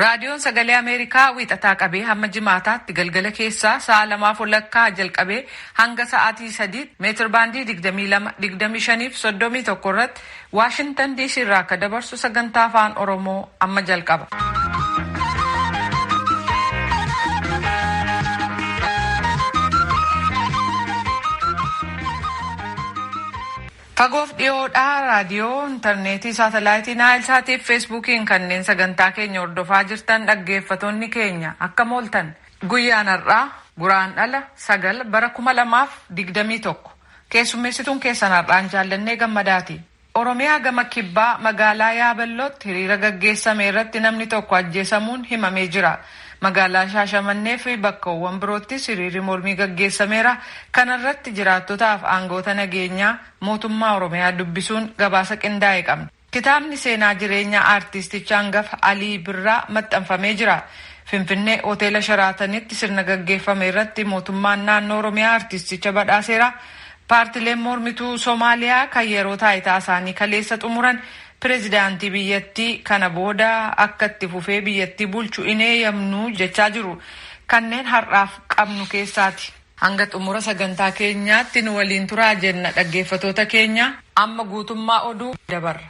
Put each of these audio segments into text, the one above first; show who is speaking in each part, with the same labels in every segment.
Speaker 1: Raadiyoon Sagalee Ameerikaa wiixataa qabee hamma jimaataatti galgala keessaa sa'a 2:00 jalqabee hanga sa'aatii 3 meetir baandii 22, 25 fi 31 irratti Waashingtan DC irraa akka dabarsu sagantaa afaan Oromoo amma jalqaba. Fagoof dhiyoodhaa raadiyoo, intarneetii, saatalaayitii, naayilsaatii fi feesbuukiin kanneen sagantaa keenya hordofaa jirtan dhaggeeffattoonni keenya akka mooltan. Guyyaan har'aa Guraandhala 9 bara 2021 keessummeessituun keessan har'aan jaallannee gammadaati. Oromiyaa gama kibbaa magaalaa Yaaballootti hiriira gaggeessame irratti namni tokko ajjeesamuun himamee jira. Magaalaa Shaashamannee fi bakkawwan biroottis hiriirri mormii gaggeessameera. Kana irratti jiraattotaaf aangoota nageenyaa mootummaa Oromiyaa dubbisuun gabaasa qindaa'e qabna. Kitaabni seenaa jireenyaa aartistichaa hangafa Alii Birraa maxxanfamee jira. Finfinnee hoteela Sharaatanitti sirna gaggeeffame irratti mootummaan naannoo Oromiyaa aartisticha badhaaseera. Paartileen mormituu Somaaliyaa kan yeroo taayitaa isaanii kaleessa xumuran pireezidaantii biyyattii kana booda akka itti fufee biyyattii bulchu hin eeyyamnu jechaa jiru. Kanneen har'aaf qabnu keessaati. Hanga xumura sagantaa keenyaatti nu waliin turaa jenna dhaggeeffattoota keenya. Amma guutummaa oduu dabarra.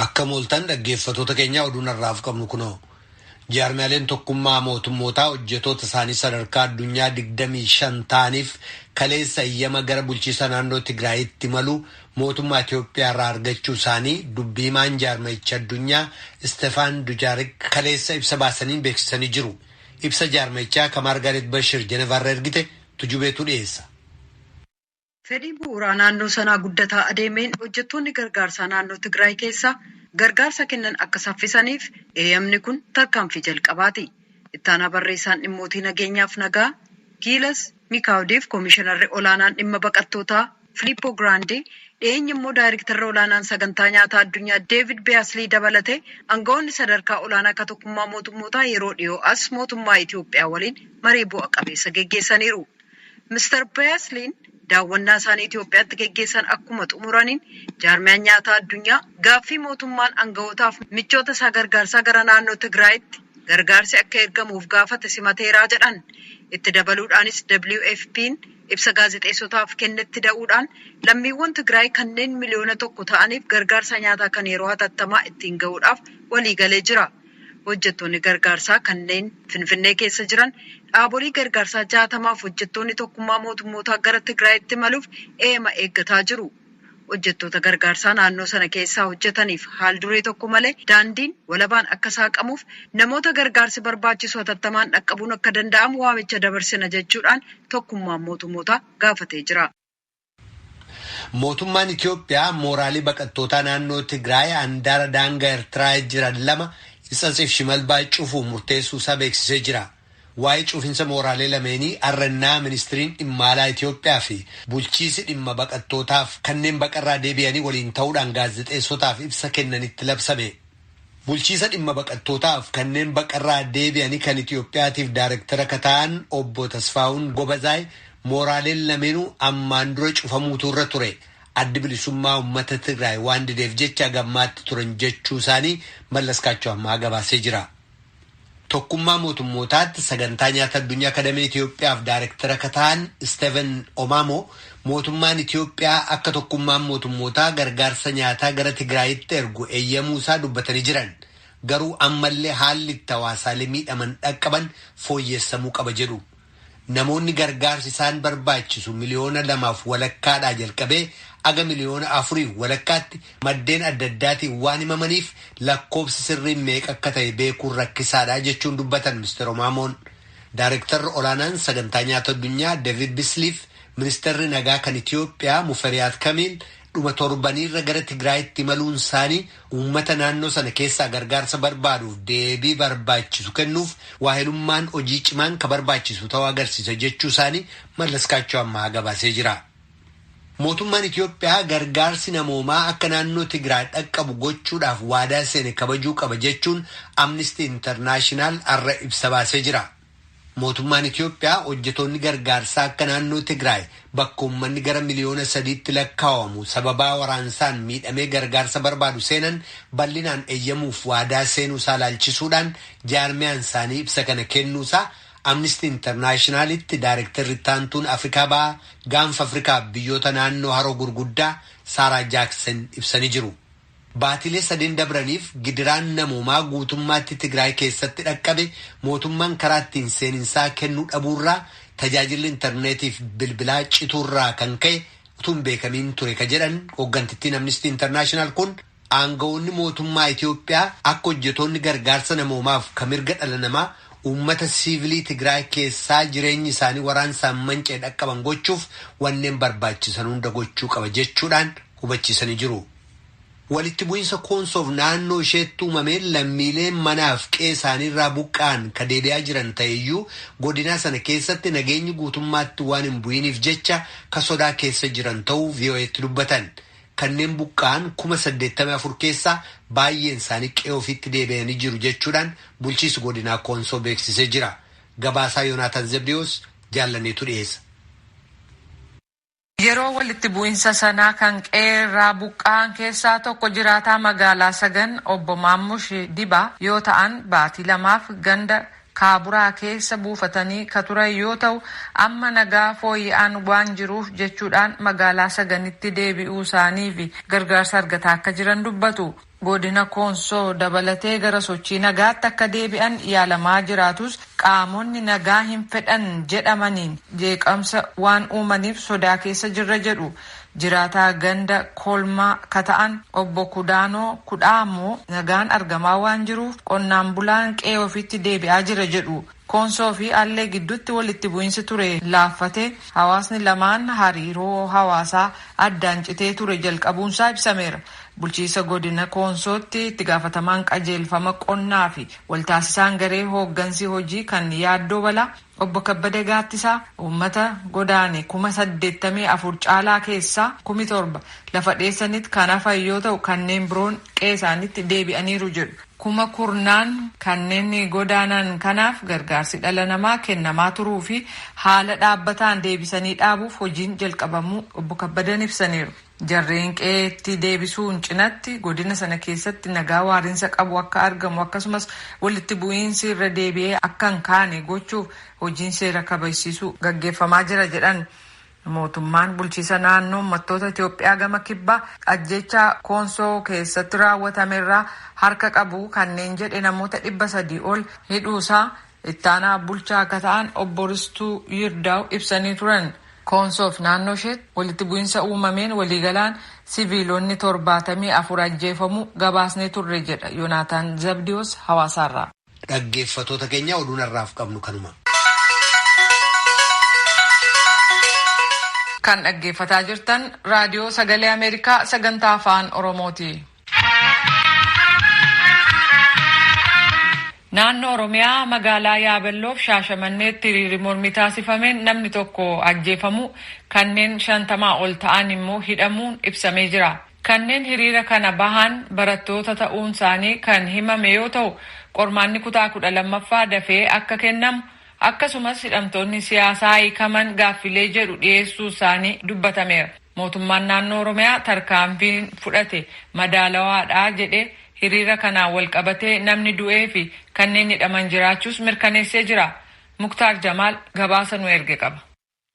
Speaker 2: Akka mooltan dhaggeeffattoota keenya oduun har'aaf qabnu kunoo. Jaarmiyaaleen tokkummaa mootummootaa hojjetoota isaanii sadarkaa addunyaa 25 ta'aniif kaleessa eeyyama gara bulchiisa naannoo Tigraayitti malu mootummaa Itoophiyaa irraa argachuu isaanii dubbii himaan jaarmayicha addunyaa Istefaan Dujaarik kaleessa ibsa baasanii beeksisanii jiru. Ibsa jaarmayichaa kan Maargaret Bashir Jenevarra ergite tujubeetu dhiyeessa.
Speaker 3: Fedhii bu'uuraa naannoo sanaa guddataa adeemeen hojjettoonni gargaarsaa naannoo Tigraay keessaa gargaarsa kennan akka saffisaniif eeyyamni kun tarkaanfii jalqabaati. Ittaanaa barreessaan dhimmootii nageenyaaf nagaa Giilas Mikaawdiif koomishinarri olaanaan dhimma baqattootaa Filippo Giraandee dhiyeenya immoo daayirektarri olaanaan sagantaa nyaataa addunyaa Deevid Beaslii dabalatee aangawoonni sadarkaa olaanaa akka tokkummaa mootummootaa yeroo dhiyoo as mootummaa Itoophiyaa waliin marii bu'a qabeessa geggeessaniiru. Mr. Beasliin daawwannaa isaanii Itoophiyaatti geggeessan akkuma xumuraniin jaarmiyaan nyaataa addunyaa gaaffii mootummaan aangawootaaf michoota isaa gargaarsaa gara naannoo Tigraayitti gargaarsi akka ergamuuf gaafate simateeraa jedhan. Itti dabaluudhaanis WFP'n ibsa gaazexeessotaaf kennetti da'uudhaan lammiiwwan Tigraay kanneen miliyoona 1 ta'aniif gargaarsa nyaataa kan yeroo hatattamaa ittiin ga'uudhaaf waliigalee jira. Hojjettoonni gargaarsaa kanneen Finfinnee keessa jiran dhaabolee gargaarsaa 60f hojjettoonni tokkummaa mootummootaa gara Tigraayitti maluuf eema eeggataa jiru. Hojjettoota gargaarsaa naannoo sana keessaa hojjetaniif haal duree tokko malee daandiin walabaan akka saaqamuuf namoota gargaarsi barbaachisu hatattamaan dhaqqabuun akka danda'amu waamicha dabarsina jechuudhaan tokkummaan mootummootaa gaafatee jira.
Speaker 2: Mootummaan Itoophiyaa mooraalii baqattootaa naannoo Tigraay handaara daangaa Eertiraa jiran 2 Isaasiif Shimalbaa cufuuf murteessuu isaa beeksisee jira. Waa'ee cufinsa mooraalee lameenii arrannaa ministiriin dhimma alaa Itoophiyaa fi bulchiisi dhimma baqattootaaf kanneen baqarraa deebi'anii waliin ta'uudhaan gaazexeessotaaf ibsa kennanitti labsame. Bulchiisa dhimma baqattootaaf kanneen baqarraa deebi'anii kan Itoophiyaatiif daayirektara kan ta'an obbo Tasfaa'uun Gobazaay mooraaleen lameenuu ammaan dura cufamuutu irra ture. Addi bilisummaa uummata Tigraay waan dideef jecha gammaatti turan jechuu isaanii mallaskaachuu ammaa gabaasee jira. Tokkummaa mootummootaatti sagantaa nyaata addunyaa kadamee Itoophiyaaf daayirektara kan ta'an Steven Omamo mootummaan Itoophiyaa akka tokkummaan mootummootaa gargaarsa nyaataa gara Tigraayitti ergu eeyyamuu isaa dubbatanii jiran. Garuu ammallee haalli itti hawaasaalee miidhaman dhaqqaban fooyyessamuu qaba jedhu. Namoonni gargaarsi isaan barbaachisu miliyoona 2.5 jalqabee aga miliyoona 4 maddeen adda addaatiin waan himamaniif lakkoofsi sirriin meeqa akka ta'e beekuun rakkisaadha jechuun dubbatan Mr. Omamoon. Daayirektarri olaanaan sagantaa nyaata addunyaa David Bisliif ministeerri nagaa kan Itoophiyaa Muferiyaat Kamiil dhuma torbaniirra gara Tigraayitti imaluun isaanii uummata naannoo sana keessaa gargaarsa barbaaduuf deebii barbaachisu kennuuf waahilummaan hojii cimaan ka barbaachisu ta'uu agarsiisa jechuu isaanii mallaskaachuu ammaa gabaasee jira. Mootummaan Itoophiyaa gargaarsi namoomaa akka naannoo Tigraay dhaqqabu gochuudhaaf waadaa seene kabajuu qaba jechuun Amnesty International har'a ibsa baasee jira. Mootummaan Itiyoophiyaa hojjetoonni gargaarsaa akka naannoo Tigraay bakka uummanni gara miliyoona 3tti lakkaa'amu sababaa waraansaan miidhamee gargaarsa barbaadu seenan bal'inaan eeyyamuuf waadaa seenuusaa laalchisuudhaan jaarmiyaan isaanii ibsa kana kennuusaa Amnesty Internationalitti Daayirektarri taantuun Afrikaa Bahaa gaanfa Afrikaa biyyoota naannoo haroo gurguddaa Saaraa Jaaksan ibsanii jiru. Baatilee 3 dabraniif gidiraan namoomaa guutummaatti Tigraay keessatti dhaqqabe mootummaan karaa ittiin seeninsaa kennuu dhabuurraa tajaajilli intarneetiif bilbilaa cituurraa kan ka'e utuu hin beekamiin ture ka jedhan hoggantittiin Amnesty International kun aangawoonni mootummaa Itiyoophiyaa akka hojjetoonni gargaarsa namoomaaf ka mirga dhala namaa uummata siivilii Tigraay keessaa jireenyi isaanii waraansaan mancee dhaqqaban gochuuf wanneen barbaachisan hunda gochuu qaba jechuudhaan hubachiisanii jiru. Walitti bu'iinsa koonsoof naannoo isheetti uumameen lammiileen manaaf qe'ee isaaniirraa buqqa'an ka deebi'aa jiran ta'eyyuu godinaa sana keessatti nageenyi guutummaatti waan hin bu'iniif jecha ka sodaa keessa jiran ta'uu VOA'tti dubbatan. Kanneen buqqa'an 84,000 keessaa baay'een isaanii qe'ee ofiitti deebi'anii jiru jechuudhaan bulchiinsi godinaa koonsoo beeksisee jira. Gabaasaa Yoonaataan Zebdiyoos jaallaneetu dhiyeessa.
Speaker 1: Yeroo walitti bu'iinsa sanaa kan qe'ee buqqa'an keessaa tokko jiraataa magaalaa Sagan obbo Maammush Dibaa yoo ta'an baatii 2 ganda Kaaburaa keessa buufatanii ka turan yoo ta'u amma nagaa fooyya'aan waan jiruuf jechuudhaan magaalaa Saganitti deebi'uu isaanii fi gargaarsa argataa akka jiran dubbatu. Godina Koonsoo dabalatee gara sochii nagaatti akka deebi'an yaalamaa jiraatus qaamonni nagaa hin fedhan jedhamaniin jeeqamsa waan uumaniif sodaa keessa jirra jedhu. Jiraataa ganda kolmaa ka ta'an obbo Kudaanoo Kudhaamoo nagaan argamaa waan jiruuf qonnaan bulaan qe'ee ofiitti deebi'aa jira jedhu. Koonsoo fi Allee gidduutti walitti bu'iinsi ture laaffate hawaasni lamaan hariiroo hawaasaa addaan citee ture jalqabuunsaa ibsameera. Bulchiinsa godina Koonsootti itti gaafatamaan qajeelfama qonnaa fi waltaasisaan garee hooggansi hojii kan yaaddoo balaa obbo Kabbada Gaattisaa uummata godaane 84,000 caalaa keessaa 17,000 lafa dheessanitti kan hafan yoo ta'u kanneen biroon qe'ee isaaniitti deebi'aniiru jedhu. 10,000 kanneen godaanan kanaaf gargaarsi dhala namaa kennamaa turuu fi haala dhaabbataan deebisanii dhaabuuf hojiin jalqabamuu obbo Kabbadan ibsaniiru. Jarreen qe'eetti deebisuun cinatti godina sana keessatti nagaa waariinsa qabu akka argamu akkasumas walitti bu'iinsi irra deebi'ee akka hin kaane gochuuf hojiin seera kabachiisuu gaggeeffamaa jira jedhan. Mootummaan bulchiinsa naannoo uummattoota Itiyoophiyaa gama kibbaa ajjechaa Koonsoo keessatti raawwatamerraa harka qabu kanneen jedhe namoota 300 ol hidhuusaa ittaanaa bulchaa akka ta'an obbo Ristuu Yirdaa'u ibsanii turan. Koonsoof naannoo isheetti walitti bu'iinsa uumameen waliigalaan siviilonni 74 ajjeefamuu gabaasnee turre jedha Yoonaataan Zabdiyoos hawaasaarraa.
Speaker 2: Dhaggeeffattoota keenya oduun har'aaf qabnu kanuma.
Speaker 1: Kan dhaggeeffataa jirtan raadiyoo sagalee Ameerikaa sagantaa afaan Oromooti. Naannoo Oromiyaa magaalaa Yaabelloof Shaashamanneetti hiriirri mormii taasifameen namni tokko ajjeefamu kanneen 50 ol ta'an immoo hidhamuun ibsamee jira. Kanneen hiriira kana bahan barattoota ta'uun isaanii kan himame yoo ta'u qormaanni kutaa 12ffaa dafee akka kennamu akkasumas hidhamtoonni siyaasaa hiikaman gaaffilee jedhu dhiyeessuu isaanii dubbatameera. Mootummaan naannoo Oromiyaa tarkaanfiin fudhate madaalawaadha jedhee hiriira kanaan wal qabatee namni du'ee fi kanneen hidhaman jiraachuus mirkaneessee jira. Muktaar Jamaal gabaasa nu erge qaba.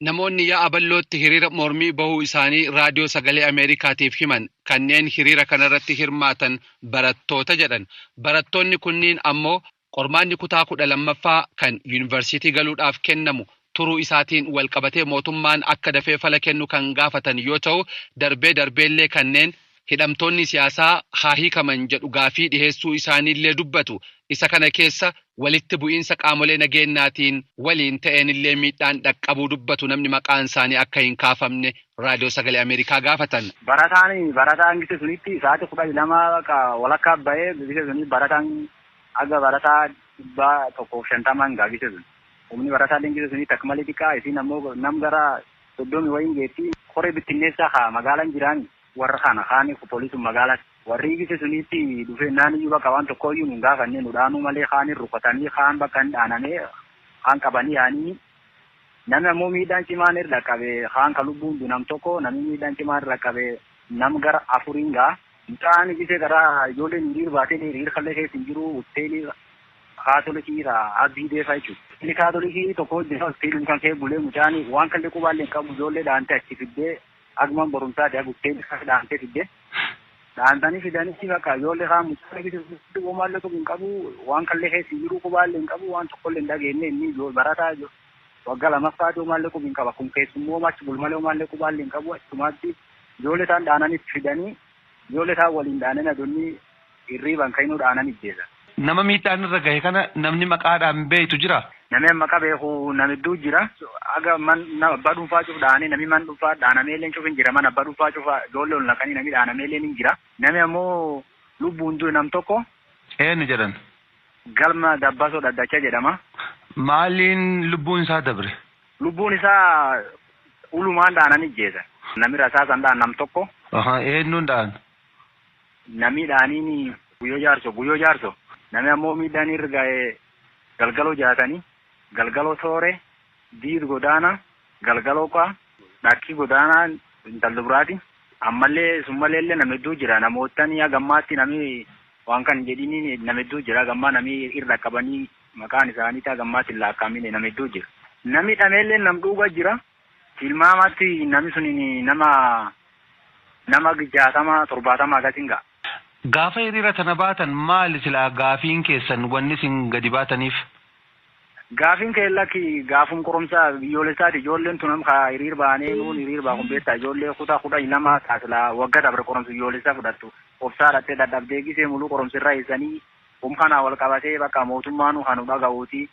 Speaker 4: Namoonni Yaabellootti hiriira mormii bahuu isaanii raadiyoo sagalee Ameerikaatiif himan kanneen hiriira kanarratti hirmaatan barattoota jedhan. Barattoonni kunniin ammoo qormaanni kutaa 12ffaa kan yuunivarsiitii galuudhaaf kennamu turuu isaatiin wal qabatee mootummaan akka dafee fala kennu kan gaafatan yoo ta'u darbeellee kanneen hidhamtoonni siyaasaa haa hiikaman jedhu gaafii dhiheessuu isaaniillee dubbatu. Isa kana keessa walitti bu'iinsa qaamolee nageenyaatiin waliin ta'eenillee miidhaan dhaqqabuu dubbatu namni maqaan isaanii akka hin kaafamne raadiyoo sagalee Ameerikaa gaafatan.
Speaker 5: Barataan gise sunitti sa'aatii 12 walakkaa bahee gise suni barataan aga barataa 150 gaagise sun. Humni barataa gise sunitti akka malee xiqqaa isin ammoo nam gara 30 wayiin geetti qoree bittinneessaa haa magaalaan jiraan warra kana kaanii pooliisuun magaalaa warri gise sunitti dhufee naanniyyuu bakka waan tokkoyyuu nu gaafannee nu dhaanuu malee kaanii rukkatanii kaan bakka hin dhaanamee haan qabanii yaanii namni ammoo miidhaan cimaan irra qabe haan ka lubbuun nam tokko namni miidhaan cimaan irra qabe nam gara afuriin gaa mucaan gisee gara ijoolleen hiriir baatee hiriir kallee keessa hin jiru hoteelii kaatolikiirra abbii deefa jechuudha. Inni kaatolikii tokko hojjeta hoteelii kan kee bulee mucaan waan kallee qubaallee hin qabu ijoollee dhaantee achi fiddee agman barumsaati hoteelii kan dhaantee fiddee dhaantanii fidanii bakka ijoollee kaan mucaan gisee qubaallee tokko hin qabu waan kallee keessa hin jiru qubaallee hin qabu waan tokkollee hin dhageenye inni barataa waggaa lammaffaa maallee qubi hin qaba kun keessummoo machi bulmalee maallee qubaallee hin qabu achumaatti ijoollee isaan dhaananitti fidanii ijoollee isaan waliin dhaanan aduunni hirriiban kan inni dhaanan ijjeessa.
Speaker 4: Nama miidhaan irra gahe kana namni maqaadhaan beektu jira?
Speaker 5: Namni maqaa beeku namidduu jira. Aga abbaa dhuunfaa cuuf dhaanee namni man dhuunfaa dhaanamee illee cuuf hin jira. Man abbaa dhuunfaa cuuf ijoollee ol naqanii namni dhaanamee illee hin jira. Namni ammoo lubbuun du'e nam tokko.
Speaker 4: Eenyu jedhan?
Speaker 5: Galma Dabbasoo Daddachaa jedhama.
Speaker 4: Maaliin lubbuun isaa dabre?
Speaker 5: Lubbuun isaa ulumaan dhaanan ijjeessa. Namni rasaasan dhaan nam tokko.
Speaker 4: Eenyuun dhaan?
Speaker 5: Namni dhaaniin guyyoo jaarso. Namni ammoo miidhaan irra ga'ee galgaloo jaatanii, galgaloo toore, diir godaana, galgaloo qaa, dhakkii godaanaa intalli biraati. Ammallee summallee namni hedduu jira. Namootni gammaatti namni waan kan jedhini namni hedduu jira. Gammaa namni irra qabanii maqaan isaanii gammaatti laakkaamine namni hedduu jira. Namni dhameellee nam dhuuba jira. Tilmaamatti namni sun nama 60-70 akkasiin ga'a.
Speaker 4: Gaafa hiriira kana baatan maali silaa gaafiin keessan wanni isin gadi baataniif?
Speaker 5: Gaafiin keellaki gaafum qoromsaa biyyoolessaati ijoolleen tunam ka hiriir baanee nuun hiriir baakun beektaa ijoollee kutaa 12 taasila waggaa dabre qoromsa biyyoolessaa fudhattu obsaa dhattee dadhabdee gisee muluu qoromsirraa eessanii humkanaa wal qabatee bakka mootummaan kan nu dhaga'uuti.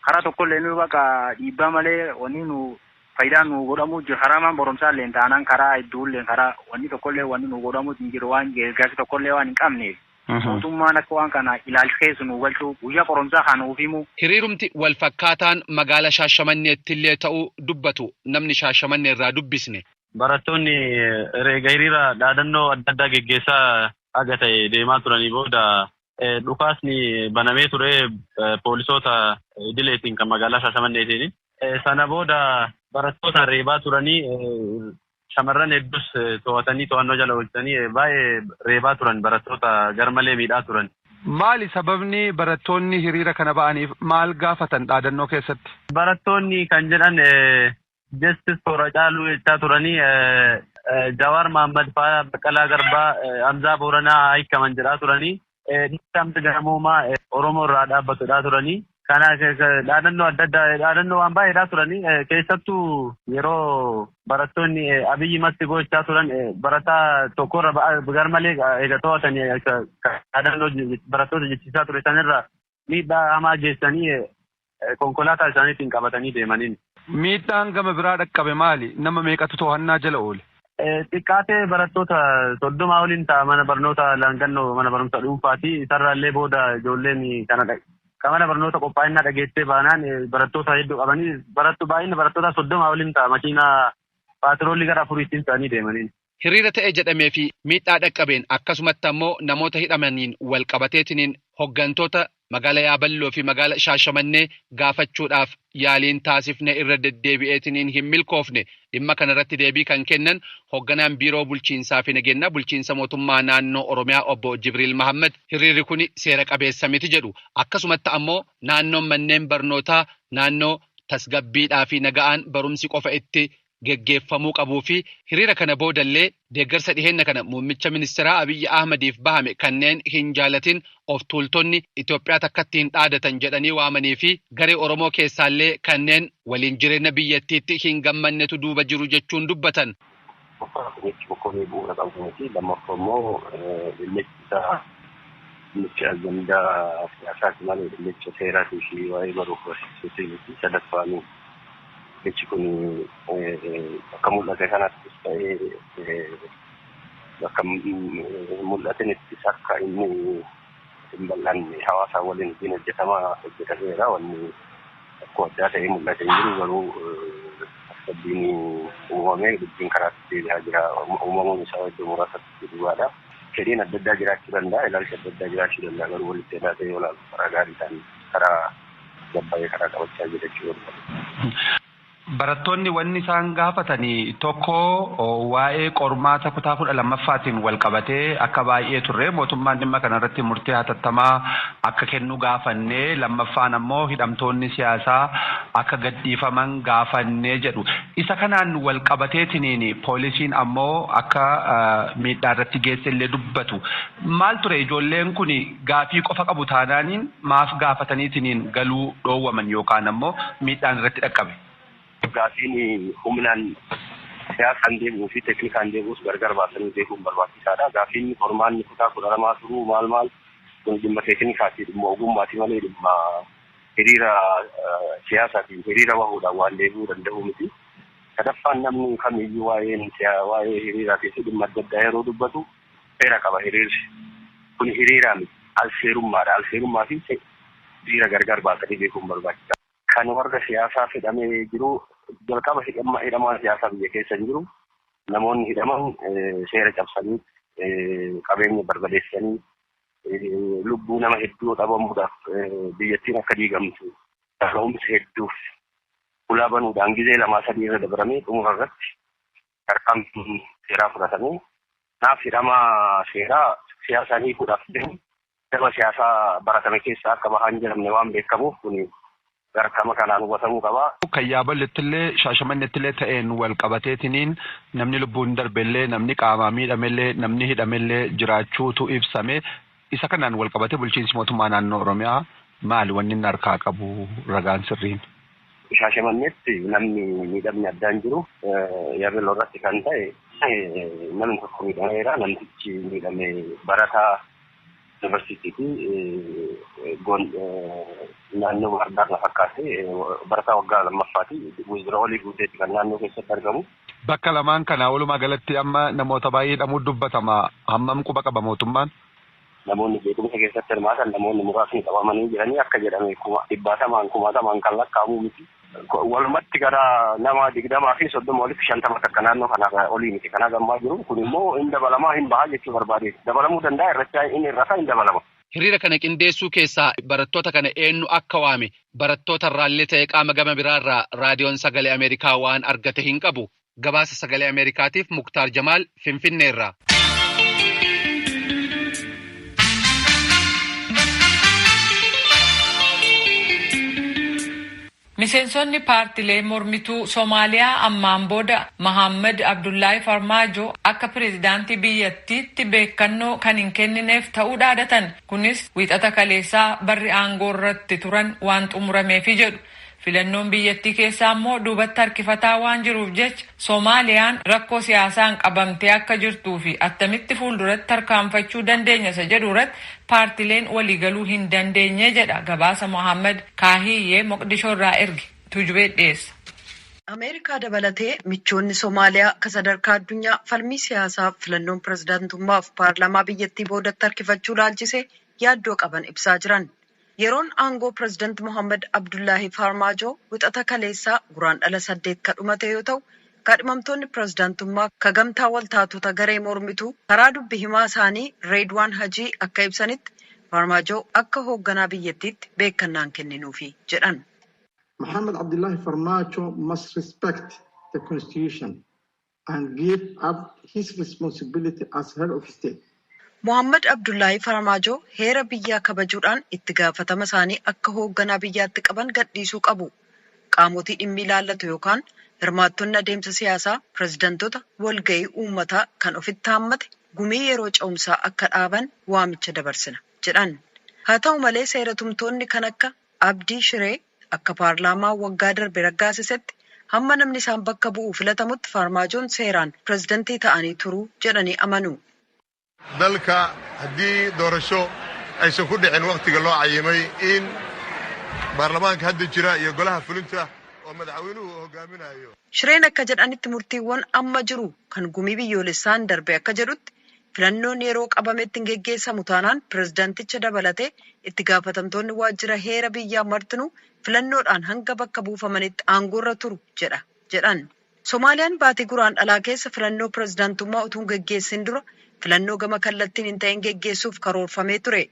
Speaker 5: Karaa tokkollee nu bakka dhiibbaa malee wanni nu faayidaan nu godhamu jiru haramaan boromsaallee taanaan karaa hedduullee karaa wanni tokkollee wanni nu godhamu hin jiru waan geesgaasi tokkollee waan hin qabneef. Mootummaan akka waan kana ilaalcheessu nu galchuu guyyaa qoromsaa kan nuuf himu.
Speaker 4: Hiriirumti wal fakkaataan magaala Shaashamanneetti illee ta'uu dubbatu namni Shaashamannee irraa dubbisne.
Speaker 6: Barattoonni reega hiriira dhaadannoo adda addaa geggeessaa aga ta'e deemaa turanii booda dhukaasni banamee ture poolisoota idileetiin kan magaalaa Shaashamanneetiin. Sana booda barattoota reebaa turanii shamarran hedduus to'atanii to'annoo jala oolchanii baay'ee reebaa turan barattoota garmalee miidhaa turan.
Speaker 4: Maali sababni barattoonni hiriira kana ba'aniif maal gaafatan dhaadannoo keessatti?
Speaker 6: Barattoonni kan jedhan Justice for Hacaaluu jechaa turanii Jawaar Mahammad fa'aa Baqqalaa Garbaa Hamzaa Booranaa hiikaman jedhaa turanii dhiibbamti garamoomaa Oromoo irraa dhaabbatudhaa turanii. Kana dhaadannoo adda addaa dhaadannoo waan baay'eedhaa turanii keessattuu yeroo barattoonni Abiyyi matti gochaa turan barataa tokkorra garmalee eega to'atanii dhaadannoo barattoota jechisaa ture sanirra miidhaa hamaa geessanii konkolaataa isaaniitiin qabatanii deemaniin.
Speaker 4: Miidhaan gama biraa dhaqqabe maali? Nama meeqatu to'annaa jala oole?
Speaker 6: Xiqqaatee barattoota 30 waliin ta'a mana barnoota laangannoo mana barumsa dhuunfaati. Isarraallee booda ijoolleen kana Kamana barnoota qophaa'inaa dhageessee baanaan barattoota hedduu qabanii baay'inni barattoota 30 waliin ta'a makiinaa paatiroolii gara 4 ta'anii deemaniin.
Speaker 4: Hiriira ta'e jedhamee fi miidhaa dhaqqabeen akkasumatti ammoo namoota hidhamaniin wal qabateetiniin hoggantoota magaalaa Yaaballoo fi magaalaa Shaashamannee gaafachuudhaaf yaaliin taasifne irra deddeebi'eetiniin hin milkoofne dhimma kanarratti deebii kan kennan hogganaan biiroo bulchiinsaa fi nageenya bulchiinsa mootummaa naannoo Oromiyaa obbo Jibriil Mahammad hiriirri kun seera qabeessa miti jedhu akkasumatti ammoo naannoon manneen barnootaa naannoo tasgabbiidhaa fi naga'aan barumsi qofa itti geggeeffamuu qabuu fi hiriira kana boodallee deeggarsa dhiheenya kana muummicha ministeeraa Abiyyi Ahmadiif bahame kanneen hin jaalatin of tuultonni Itoophiyaa takkatti hin dhaadatan jedhanii waamanii fi garee Oromoo keessaallee kanneen waliin jireenya biyyattiitti hin gammannetu duuba jiru jechuun dubbatan.
Speaker 7: Boqqolloo bu'uura qabamti lammaffaa immoo dhimmicha dhimmicha ajandaa siyaasaati malee dhimmicha seeraatii fi waa'ee baruuf barsiisuuti sadaffaanii. Jechi kun akka mul'ate kanattis ta'ee bakka mul'atanittis akka inni hin bal'anne hawaasa waliin ittiin hojjetameera wanni akkuma addaa ta'ee mul'ate hin jiru garuu tasgabbiin uumamee dubbiin karaatti deebi'aa jira uumamuun isaa iddoo muraasatti duwwaadha. Fedhiin adda addaa jiraachuu danda'a ilaalcha adda addaa jiraachuu danda'a garuu walitti hidhatee yoo ilaalu karaa gaarii ta'an karaa gabbaa'ee karaa qabachaa jira jechuudha.
Speaker 4: Barattoonni wanni isaan gaafatanii tokko waa'ee qormaata kutaa 12ffaatiin wal qabatee akka baay'ee turre mootummaan dhimma kanarratti murtee hatattamaa akka kennu gaafannee lammaffaan ammoo hidhamtoonni siyaasaa akka gadhiifaman gaafannee jedhu. Isa kanaan wal qabateetiniin poolisiin ammoo akka miidhaa irratti geesse illee dubbatu. Maal ture ijoolleen kun gaafii qofa qabu taanaaniin maaf gaafataniitiniin galuu dhoowwaman yookaan ammoo miidhaan irratti dhaqqabe?
Speaker 7: Gaafiin humnaan siyaasaan deemuu fi teeknikaan deemuus gargar baasanii beekuun barbaachisaadha. Gaafiin qormaanni kutaa 12 turuu maal kun dhimma teeknikaatii dhimma ogummaatii malee dhimma hiriira siyaasaatiin hiriira bahuudhaan waan deemuu danda'u miti. Sadaffaan namni kamiyyuu waa'ee hiriiraa fi dhimma adda addaa yeroo dubbatu seera qaba hiriirri. Kun hiriiraa miti alseerummaadha. Alseerummaa fi hiriira gargar baasanii beekuun barbaachisaadha. Kan warra siyaasaa hidhamee jiru jalqaba hidhamaa siyaasaa biyya keessa jiru namoonni hidhaman seera cabsanii qabeenya barbadeessanii lubbuu nama hedduu dhabamuudhaaf biyyattiin akka diigamtu dhaga'umsa hedduuf ulaa banuudhaan gizee 2-3 irra dabaramee xumura irratti tarkaanfii seeraa fudhatamee naaf hidhamaa seeraa siyaasaa hiikuudhaaf nama siyaasaa baratame keessa akka bahaan jedhamne waan beekamuuf kun garkama kanaan hubatamuu qaba.
Speaker 4: Kan yaaballettillee shaashamannettillee ta'een wal qabateetiniin namni lubbuun darbellee namni qaamaa miidhamellee namni hidhamellee jiraachuutu ibsame. Isa kanaan wal qabatee bulchiinsi mootummaa naannoo Oromiyaa maali wanni inni harkaa qabu ragaan sirriin?
Speaker 7: Shaashamannetti namni miidhamni addaan jiru yaabelloo irratti kan ta'e namni tokko miidhameera. Namtichi miidhame barataa University naannoo Baardaar na fakkaate barataa waggaa lammaffaati. Wizira olii guuteetti kan naannoo keessatti argamu.
Speaker 4: Bakka lamaan kana walumaa galatti amma namoota baay'ee hidhamuu dubbatama. Hammam quba qaba mootummaan?
Speaker 7: Namoonni beekumsa keessatti hirmaatan namoonni muraasni qabamanii jiranii akka jedhame 100,000 kan lakkaa'amu miti. Walumatti gara nama 20 fi 30 walitti 50 akka naannoo kana olii miti kana gammaa jiru. Kun immoo hin dabalamaa hin bahaa jechuu barbaade. Dabalamuu danda'a irratti inni irraa hin dabalama.
Speaker 4: Hiriira kana qindeessuu keessaa barattoota kana eenyu akka waame barattoota irraallee ta'ee qaama gama biraarraa raadiyoon sagalee Ameerikaa waan argate hin qabu. Gabaasa sagalee Ameerikaatiif Muktaar Jamaal Finfinneerraa.
Speaker 1: Miseensonni paartilee mormituu Soomaaliyaa ammaan booda Mohaammed Abdullaahi Farmaajo akka pireezidaantii biyyattiitti beekannoo kan hin kennineef ta'uu dhaadatan. Kunis wiixata kaleessaa barri aangoo irratti turan waan xumurameefi jedhu. Filannoon biyyattii keessaa immoo duubatti harkifataa waan jiruuf jecha Soomaaliyaan rakkoo siyaasaan qabamtee akka jirtuu fi attamitti fuulduratti tarkaanfachuu dandeenya isa jedhu irratti paartileen waliigaluu hin dandeenye jedha gabaasa Mohaammed Kaahiyyee Moqdishoo irraa erge Tujubee dhiyeessa.
Speaker 3: Ameerikaa dabalatee michoonni Soomaaliyaa akka sadarkaa addunyaa falmii siyaasaa filannoon pirezidaantummaaf paarlaamaa biyyattii boodatti harkifachuu laalchisee yaaddoo qaban ibsaa jiran. Yeroon aangoo pirezidaanti Mohaammed Abdullaahi Farmaajo wixata kaleessaa guraandhala 8 kan dhumate yoo ta'u, kaadhimamtoonni pirezidaantummaa kagamtaa waltaatota garee mormituu karaa dubbi himaa isaanii Reedwaan Hajii akka ibsanitti Farmaajo akka hoogganaa biyyattiitti beekannaan kenninuufi jedhan.
Speaker 8: Mohaammed Abdullaahi Farmaajo must respect the constitution and give up his responsibility as head of state.
Speaker 3: Mohaammed Abdullaahi Farmaajo heera biyyaa kabajuudhaan itti gaafatama isaanii akka hoogganaa biyyaatti qaban gadhiisuu qabu. Qaamotii dhimmi ilaallatu yookaan hirmaattonni adeemsa siyaasaa pirezidaantota walga'ii uummataa kan ofitti haammate gumii yeroo ce'umsaa akka dhaaban waamicha dabarsina jedhan. Haa ta'u malee seeratumtoonni kan akka Abdii Shiree akka paarlaamaa waggaa darbe raggaasisetti hamma namni isaan bakka bu'uu filatamutti Farmaajoon seeraan pirezidaantii ta'anii turuu jedhanii amanu.
Speaker 9: dalka haddii doorasho aysan ku dhicin waqtiga loo cayimay in baarlamaanka hadda jira iyo golaha fulinta oo madaxweynuhu hogaaminayo.
Speaker 3: Shireen akka jedhanitti murtiiwwan amma jiru kan gumii biyyoolessaan darbe akka jedhutti filannoon yeroo qabametti hin geggeessamu taanaan pirezidaanticha dabalatee itti gaafatamtoonni waajjira heera biyyaa martinuu filannoodhaan hanga bakka buufamanitti aangoorra turu jedhan. Soomaaliyaan baatii guraandhalaa keessa filannoo pirezidaantummaa utuu hin geggeessin dura filannoo gama kallattiin hin ta'in geggeessuuf karoorfamee ture.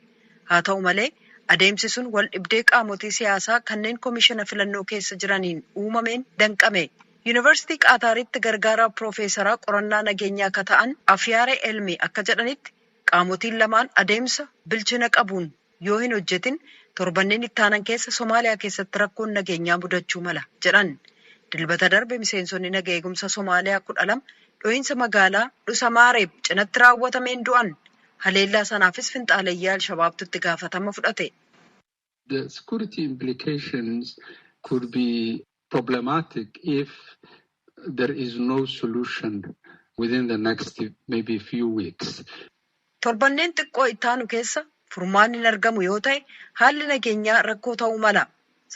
Speaker 3: Haa ta'u malee Adeemsi sun wal dhibdee qaamotii siyaasaa kanneen komishina filannoo keessa jiraniin uumameen danqame. Yuunivarsiitii Qaataaritti gargaaraa Piroofeesaraa qorannaa nageenyaa akka ta'an Afyaaree Elmi akka jedhanitti qaamotiin lamaan adeemsa bilchina qabuun yoo hin hojjetin torbanneen ittaanan keessa Somaaliyaa keessatti rakkoon nageenyaa mudachuu mala jedhan. Dilbata darbe miseensonni naga eegumsa Somaaliyaa 12 dho'iinsa magaalaa Dhusamaareeb cinatti raawwatameen du'an. Haleellaa sanaafis finxaalayyaa Al-Shabaabtu itti gaafatama fudhate.
Speaker 10: The security implications could be problematic if there is no solution within the next maybe few weeks.
Speaker 3: Torbanneen xiqqoo ittaanu keessa furmaanni hin argamu yoo ta'e haalli nageenyaa rakkoo ta'uu mala.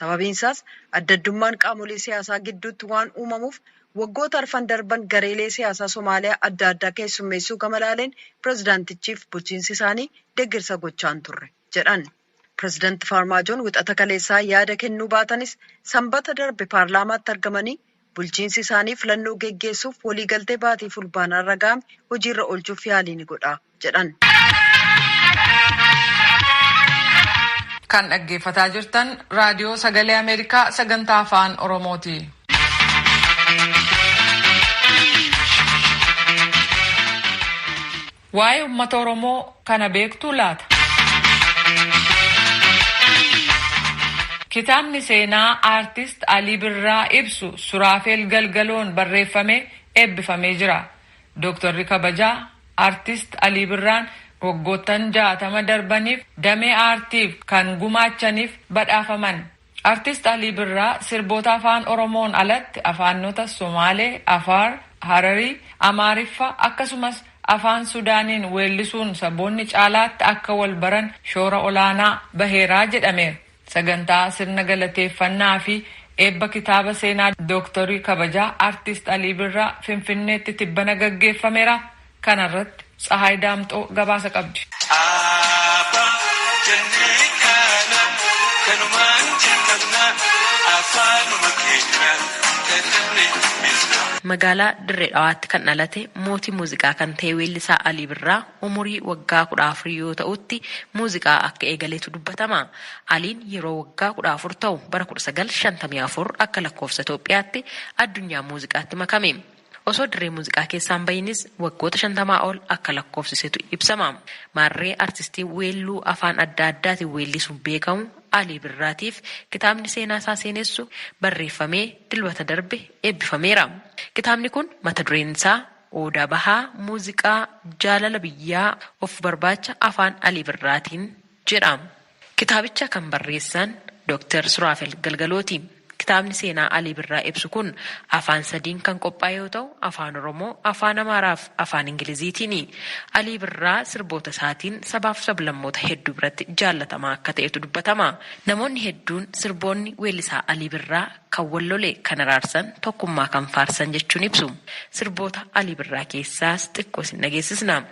Speaker 3: Sababiin isaas addaddummaan qaamolee siyaasaa gidduutti waan uumamuuf waggoota arfan darban gareelee siyaasaa Somaaliyaa adda addaa keessummeessuu gama laaleen pirezidaantichiif bulchiinsi isaanii deeggarsa gochaan turre jedhan. Pirezidaanti Faarmaajoon wixata kaleessaa yaada kennuu baatanis sanbata darbe paarlaamaatti argamanii bulchiinsi isaanii filannoo geggeessuuf waliigaltee baatii fulbaanaa raga'ame hojiirra oolchuuf yaalii ni godha jedhan.
Speaker 1: Kan dhaggeeffataa jirtan raadiyoo sagalee Ameerikaa sagantaa afaan Oromooti. Waa'ee uummata Oromoo kana beektuu laata? Kitaabni seenaa aartist Alii Birraa ibsu Suraafeel Galgaloon barreeffamee eebbifamee jira. Dooktarri kabajaa aartist Alii Birraan waggoottan 60 darbaniif damee aartiif kan gumaachaniif badhaafaman. Aartist Alii Birraa sirboota afaan Oromoon alatti afaanota Somaalee, Afaar, Hararii, Amaariffa akkasumas afaan Sudaaniin weellisuun saboonni caalaatti akka wal baran shoora olaanaa baheeraa jedhameera. Sagantaa sirna galateeffannaa fi eebba kitaaba seenaa dooktarii kabajaa aartist Alii Birraa Finfinneetti tibbana gaggeeffameera. Kanarratti Tsahaay Daamxoo gabaasa qabdi.
Speaker 11: Magaalaa Dirree Dhawaatti kan dhalate mootii muuziqaa kan ta'e weellisaa Alii Birraa umurii waggaa 14 yoo ta'utti muuziqaa akka eegaleetu dubbatama. Aliin yeroo waggaa 14 ta'u bara 1954 akka lakkoofsa Itoophiyaatti addunyaa muuziqaatti makame. Osoo dirree muuziqaa keessaan bahinis waggoota 50 ol akka lakkoofsisetu ibsama. Maarree artistii weelluu afaan adda addaatiin weellisuun beekamu Alii Birraatiif kitaabni seenaa isaa seenessu barreeffamee dilbata darbe eebbifameera. Kitaabni kun mata dureen isaa Odaa Bahaa Muuziqaa Jaalala Biyyaa of Barbaacha Afaan Alii Birraatiin jedhama. Kitaabicha kan barreessan Dr. Suraafeel Galgalooti. Kitaabni seenaa Alii Birraa ibsu kun afaan sadiin kan qophaa'e yoo ta'u, afaan Oromoo, afaan Amaaraa fi afaan Ingiliziitiini. Alii Birraa sirboota isaatiin sabaaf sablammoota hedduu biratti jaallatamaa akka ta'etu dubbatama. Namoonni hedduun sirboonni weellisaa Alii Birraa kan wallolee kan araarsan tokkummaa kan faarsan jechuun ibsu. Sirboota Alii Birraa keessaas xiqqoo isin dhageessisna.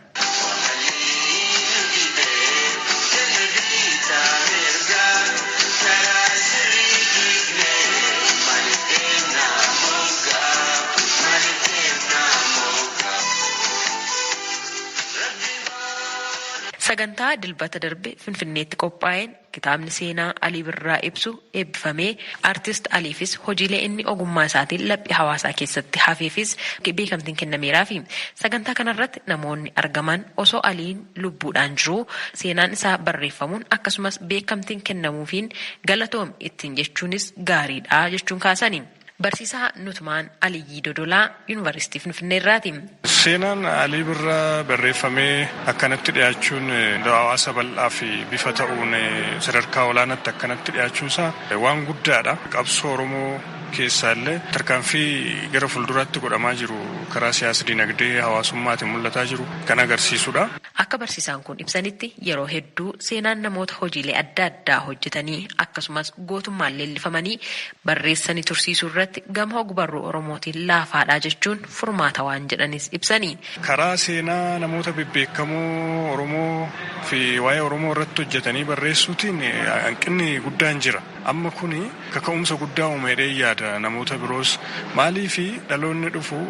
Speaker 11: Sagantaa dilbata darbe Finfinneetti qophaa'een kitaabni seenaa Alii Birraa ibsu eebbifamee aartist Aliifis hojiilee inni ogummaa isaatiin laphee hawaasaa keessatti hafeefis beekamtiin kennameeraa fi sagantaa kanarratti namoonni argaman osoo Aliin lubbuudhaan jiru seenaan isaa barreeffamuun akkasumas beekamtiin kennamuufiin galatoom ittiin jechuunis gaariidha jechuun kaasani. Barsiisaa Nutmaan Aliyyii Dodolaa Yuunivarsiitii Finfinneerraati.
Speaker 12: Seenaan Alii Birraa barreeffamee akkanatti dhiyaachuun hawaasa bal'aa fi bifa ta'uun sadarkaa olaanaatti akkanatti dhiyaachuunsaa waan guddaadha. Qabsoo Oromoo keessaallee tarkaanfii gara fuulduraatti godhamaa jiru karaa siyaasa dinagdee hawaasummaatiin mul'ataa jiru kan agarsiisudha.
Speaker 11: Akka barsiisaan kun ibsanitti yeroo hedduu seenaan namoota hojiilee adda addaa hojjetanii akkasumas gootummaan leellifamanii barreessanii tursiisuu irratti gama ogbarruu Oromootiin laafaadha jechuun furmaata waan jedhanis ibsanii.
Speaker 12: Karaa seenaa namoota bebbeekamoo Oromoo fi waa'ee Oromoo irratti hojjetanii barreessuutiin hanqinni guddaan jira. Amma kuni kaka'umsa guddaa uumedhee yaada namoota biroos maalii fi dhaloonni dhufu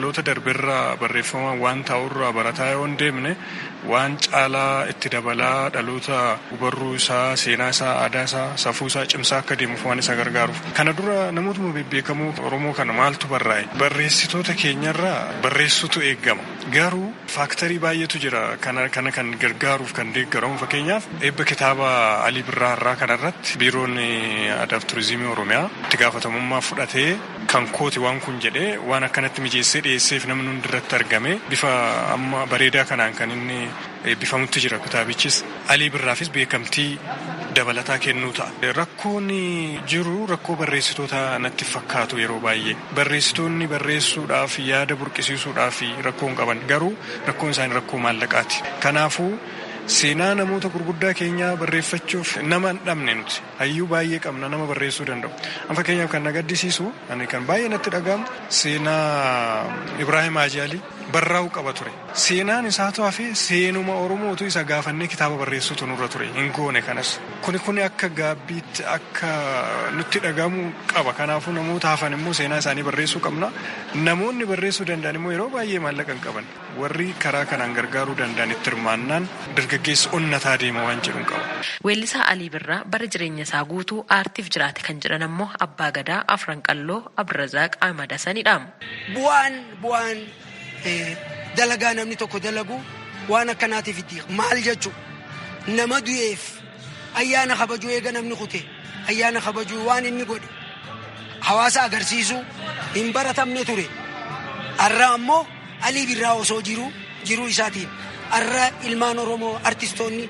Speaker 12: dhaloota darbeerraa barreeffama waan ta'urraa barataa yoo hin deemne waan caalaa itti dabalaa dhaloota hubarruu isaa, seenaa isaa, aadaa isaa, safuu isaa cimsaa akka deemuuf waan isa gargaaruuf. Kana dura namootuma bebbeekamoo Oromoo kana maaltu barraa'e? Barreessitoota keenyarraa barreessutu eeggama. Garuu faaktarii baay'eetu jira kana kan gargaaruuf kan deeggaramu. Fakkeenyaaf eebba kitaaba Alii Birraa irraa kanarratti biiroon aadaa fi turizimii Oromiyaa itti gaafatamummaa fudhatee kan kooti waan kun jedhee waan akkanatti mijeessee dhiyeesseef namni hundi irratti argame bifa amma bareedaa kanaan kan inni eebbifamutti jira. Kitaabichis Alii Birraafis beekamtii dabalataa kennuu ta'a. Rakkoon jiru rakkoo barreessitoota natti fakkaatu yeroo baay'ee. Barreessitoonni barreessuudhaaf yaada burqisiisuudhaaf rakkoon qaban garuu rakkoon isaanii rakkoo maallaqaati. Kanaafuu seenaa namoota gurguddaa keenyaa barreeffachuuf nama hin dhabne nuti hayyuu baay'ee qabna nama barreessuu danda'u. Fakkeenyaaf kan na gaddisiisu kan baay'ee natti dhagahamu seenaa Ibraahim Ajaalii barraa'uu qaba ture. Seenaan isaatu hafe seenuma Oromootu isa gaafannee kitaaba barreessuutu nurra ture. Hin goone kanas. Kuni akka gaabbiitti akka nutti dhagahamu qaba. Kanaafuu namoota hafan immoo seenaa isaanii barreessuu qabna. Namoonni barreessuu danda'an immoo yeroo baay'ee maallaqa hin qaban. Warri karaa kanaan gargaaruu danda'an itti hirmaannaan dargaggeessa onnataa deema waan jedhu qaba.
Speaker 11: Weellisaa Alii Birraa bara jireenya isaa guutuu aartiif jiraate kan jedhan ammoo Abbaa Gadaa Afran Qalloo Abdurrazaaq Ahmad Hasanidha.
Speaker 13: Bu'aan dalagaa namni tokko dalagu waan akkanaatiif itti maal jechu nama du'eef ayyaana kabajuu eega namni kute ayyaana kabajuu waan inni godhe hawaasa agarsiisu hin baratamne ture. Arraa ammoo Alii Birraa osoo jiruu isaatiin arraa ilmaan Oromoo artistoonni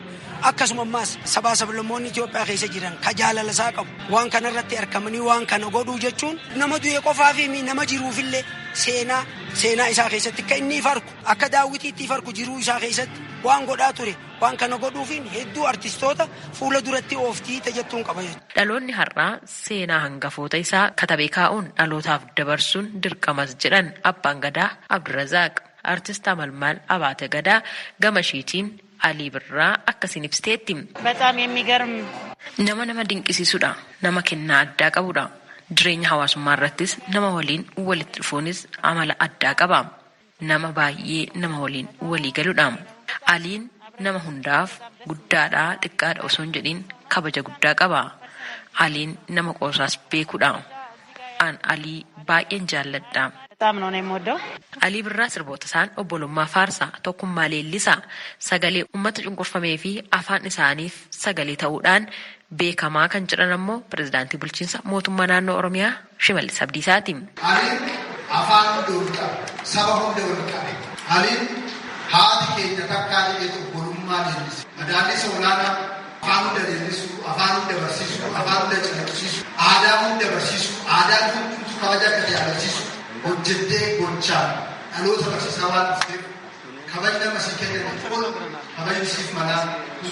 Speaker 13: akkasuma ammaas sabaa sablammoonni Itoophiyaa keessa jiran ka jaalala isaa qabu waan kanarratti argamanii waan kana godhuu jechuun nama du'e qofaa fi nama jiruufillee seenaa isaa keessatti akka inni farku akka daawwitiitti farku jiruu isaa keessatti waan godhaa ture waan kana godhuufiin hedduu artistoota fuula duratti ooftii tajattuun qaba.
Speaker 11: Dhaloonni har'aa seenaa hangafoota isaa katabee kaa'uun dhalootaaf dabarsuun dirqamas jedhan Abbaan Gadaa Abdurrazaaq. Artist Amalmaal Abaate Gadaa gama ishiitiin Alii Birraa akkasiin ibsiteetti.
Speaker 14: በጣም የሚገርም
Speaker 11: nama dinqisiisudha. Nama kennaa addaa qabudha. Jireenya hawaasummaa irrattis nama waliin walitti dhufuunis amala addaa qaba. Nama baay'ee nama waliin walii galudha. Aliin nama hundaaf guddaadhaa xiqqaadha osoo hin jedhin kabaja guddaa qaba. Aliin nama qoosaas beekudha. An Alii baay'een jaalladha. Alii Birraa sirboota isaan obbolummaa faarsaa tokkummaa leellisaa sagalee uummata cunqurfamee fi afaan isaaniif sagalee ta'uudhaan beekamaa kan jedhan ammoo pirezidaantii bulchiinsa mootummaa naannoo Oromiyaa Shimallis Abdiisaati.
Speaker 15: Aliin afaan hunda wal qabe, saba hunda wal qabe. Aliin haati keenya takkaa jedhee obbolummaa leellise. Madaalisa olaanaa afaan hunda leellisuu, afaan hunda barsiisuu, afaan hunda calaqqisiisuu, aadaa hunda barsiisuu, aadaa hundumtu kabaja akka ta'e agarsiisu. Hojjettee gochaan dhaloota barsiisaa waan dhufteef kabajni nama si kenname ol kabajni siif malaa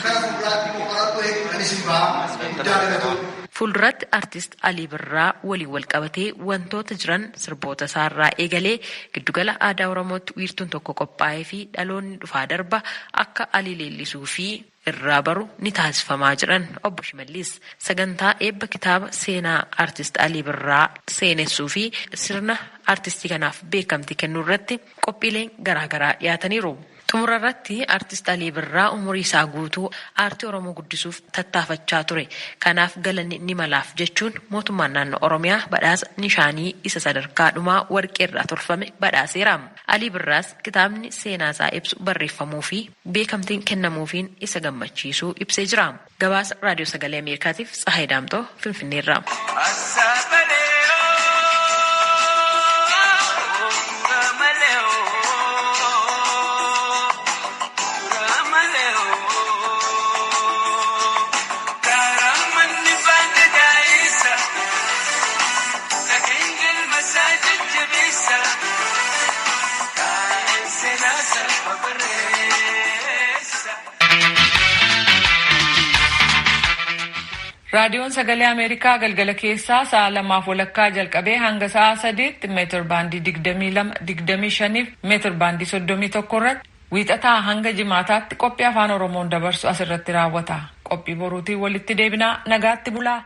Speaker 15: karaa fuulduraatti immoo qoratoo hedduu isin ba'a guddaa galatoon.
Speaker 11: Fuulduratti artist Alii Birraa waliin wal qabatee wantoota jiran sirboota isaarraa eegalee giddugala aadaa Oromootti wiirtuun tokko qophaa'ee fi dhaloonni dhufaa darba akka Alii leellisuu fi irraa baru ni taasifamaa jiran obbo Shimallis sagantaa eebba kitaaba seenaa artist Alii Birraa seenessuu fi sirna artistii kanaaf beekamtii kennuu irratti qophiileen garaagaraa dhiyaataniiru. Xumura irratti artist Alii Birraa umurii isaa guutuu aartii Oromoo guddisuuf tattaafachaa ture. Kanaaf galanni ni malaaf jechuun mootummaan naannoo Oromiyaa badhaasa nishaanii isa sadarkaa dhumaa warqee irraa tolfame badhaaseera. Alii Birraas kitaabni seenaa isaa ibsu barreeffamuu fi beekamtiin kennamuufiin isa gammachiisuu ibsee jira. Gabaasa Raadiyoo Sagalee Ameerikaatiif Tsahaay Daamtoo Finfinneerraa.
Speaker 1: Raadiyoon Sagalee Ameerikaa galgala keessaa sa'a 2:00 jalqabee hanga sa'a 3:00 meetir baandii 22-25 meetir baandii 31 irratti wiixataa hanga jimaataatti qophii afaan Oromoon dabarsu asirratti raawwata. Qophii boruutiin walitti deebinaa nagaatti bulaa.